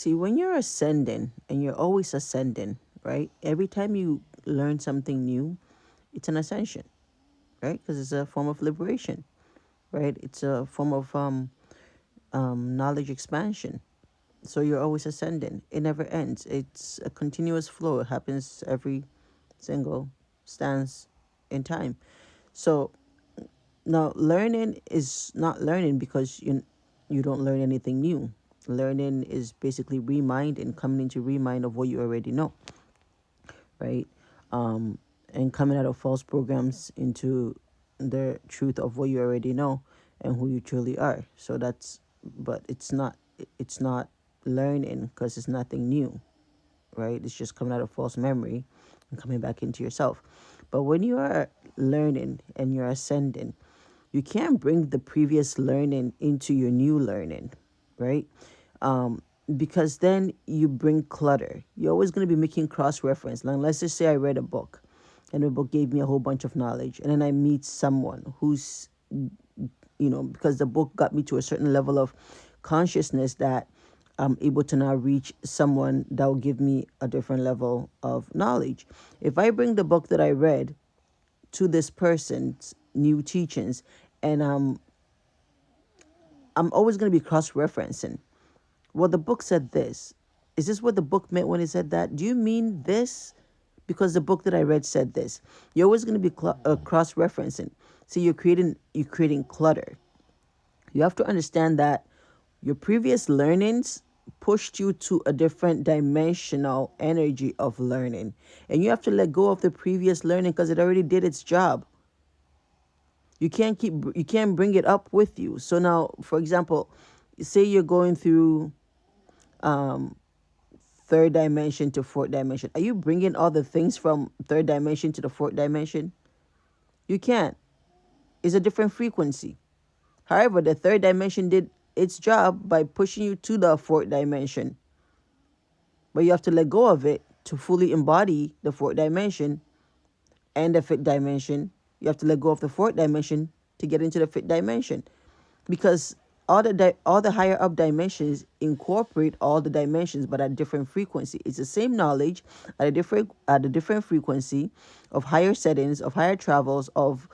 See, when you're ascending and you're always ascending, right? Every time you learn something new, it's an ascension, right? Because it's a form of liberation, right? It's a form of knowledge expansion. So you're always ascending. It never ends. It's a continuous flow. It happens every single stance in time. So now learning is not learning because you don't learn anything new. Learning is basically reminding, coming into remind of what you already know, right? And coming out of false programs into the truth of what you already know and who you truly are. So that's, but it's not learning because it's nothing new, right? It's just coming out of false memory and coming back into yourself. But when you are learning and you're ascending, you can't bring the previous learning into your new learning, right? Because then you bring clutter. You're always going to be making cross reference. Like, let's just say I read a book and the book gave me a whole bunch of knowledge, and then I meet someone who's, because the book got me to a certain level of consciousness that I'm able to now reach someone that will give me a different level of knowledge. If I bring the book that I read to this person's new teachings, and I'm always going to be cross referencing. Well, the book said this. Is this what the book meant when it said that? Do you mean this? Because the book that I read said this. You're always going to be cross referencing. So you're creating clutter. You have to understand that your previous learnings pushed you to a different dimensional energy of learning. And you have to let go of the previous learning because it already did its job. You can't bring it up with you. So now, for example, say you're going through third dimension to fourth dimension. Are you bringing all the things from third dimension to the fourth dimension? You can't. It's a different frequency. However, the third dimension did its job by pushing you to the fourth dimension. But you have to let go of it to fully embody the fourth dimension and the fifth dimension. You have to let go of the fourth dimension to get into the fifth dimension, because all the higher up dimensions incorporate all the dimensions, but at different frequency. It's the same knowledge at a different frequency, of higher settings, of higher travels, of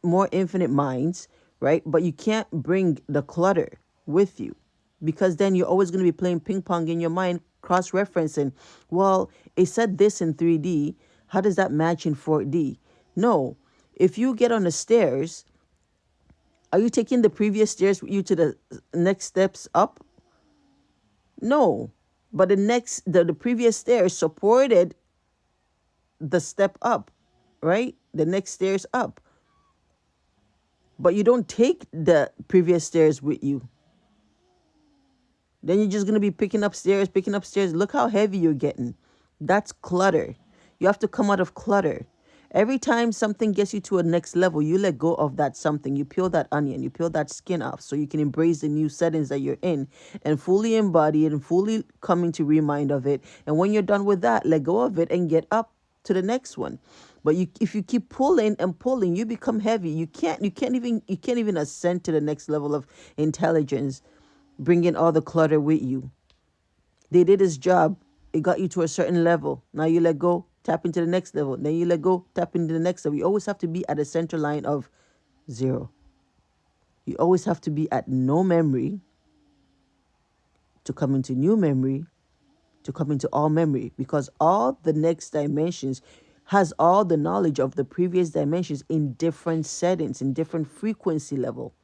more infinite minds, right? But you can't bring the clutter with you, because then you're always going to be playing ping pong in your mind, cross referencing. Well, it said this in 3D. How does that match in 4D? No. If you get on the stairs, are you taking the previous stairs with you to the next steps up? No. But the previous stairs supported the step up, right? The next stairs up. But you don't take the previous stairs with you. Then you're just going to be picking up stairs, picking up stairs. Look how heavy you're getting. That's clutter. You have to come out of clutter. Every time something gets you to a next level, you let go of that something. You peel that onion, you peel that skin off so you can embrace the new settings that you're in and fully embody it and fully come into remind of it. And when you're done with that, let go of it and get up to the next one. But if you keep pulling and pulling, you become heavy. You can't even ascend to the next level of intelligence, bringing all the clutter with you. They did its job. It got you to a certain level. Now you let go, tap into the next level. Then you let go, tap into the next level. You always have to be at the center line of zero. You always have to be at no memory to come into new memory, to come into all memory, because all the next dimensions has all the knowledge of the previous dimensions in different settings, in different frequency level.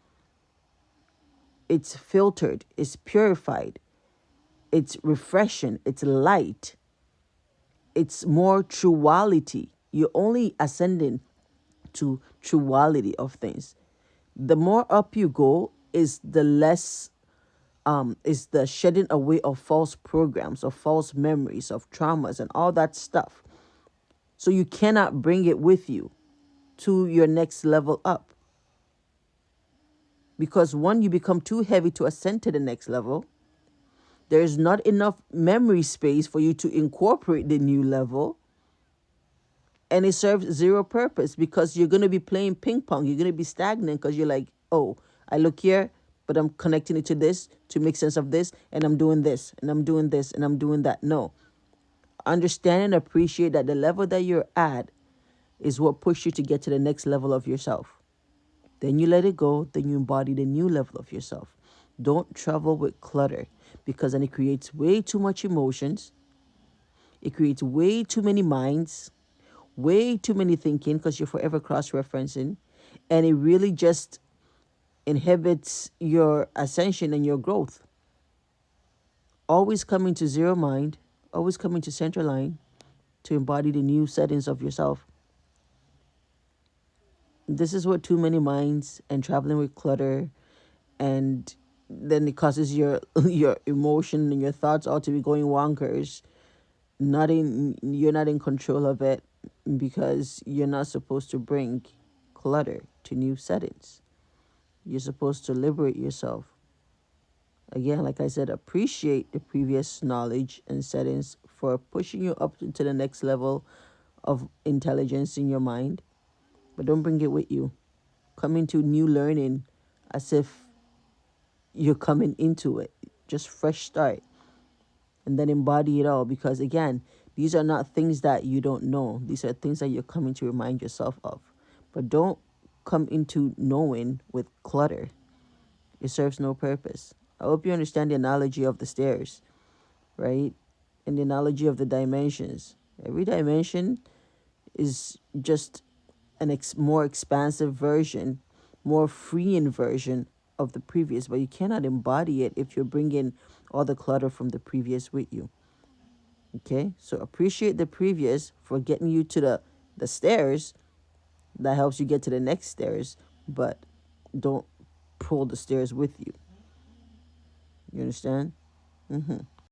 It's filtered, it's purified, it's refreshing, it's light, it's more truality. You're only ascending to truality of things. The more up you go, is the less is the shedding away of false programs, of false memories, of traumas and all that stuff. So you cannot bring it with you to your next level up. Because one, you become too heavy to ascend to the next level. There's not enough memory space for you to incorporate the new level. And it serves zero purpose, because you're going to be playing ping pong. You're going to be stagnant because you're like, oh, I look here, but I'm connecting it to this to make sense of this, and I'm doing this, and I'm doing this, and I'm doing that. No. Understand and appreciate that the level that you're at is what pushed you to get to the next level of yourself. Then you let it go, then you embody the new level of yourself. Don't travel with clutter, because then it creates way too much emotions. It creates way too many minds, way too many thinking, because you're forever cross referencing. And it really just inhibits your ascension and your growth. Always coming to zero mind, always coming to center line to embody the new settings of yourself. This is what too many minds and traveling with clutter, and then it causes your your emotion and your thoughts all to be going wonkers. You're not in control of it, because you're not supposed to bring clutter to new settings. You're supposed to liberate yourself. Again, like I said, appreciate the previous knowledge and settings for pushing you up to the next level of intelligence in your mind, but don't bring it with you. Come into new learning as if you're coming into it. Just fresh start, and then embody it all, because again, these are not things that you don't know. These are things that you're coming to remind yourself of. But don't come into knowing with clutter. It serves no purpose. I hope you understand the analogy of the stairs, right? And the analogy of the dimensions. Every dimension is just an more expansive version, more freeing version of the previous, but you cannot embody it if you're bringing all the clutter from the previous with you. Okay, so appreciate the previous for getting you to the stairs. That helps you get to the next stairs, but don't pull the stairs with you. You understand?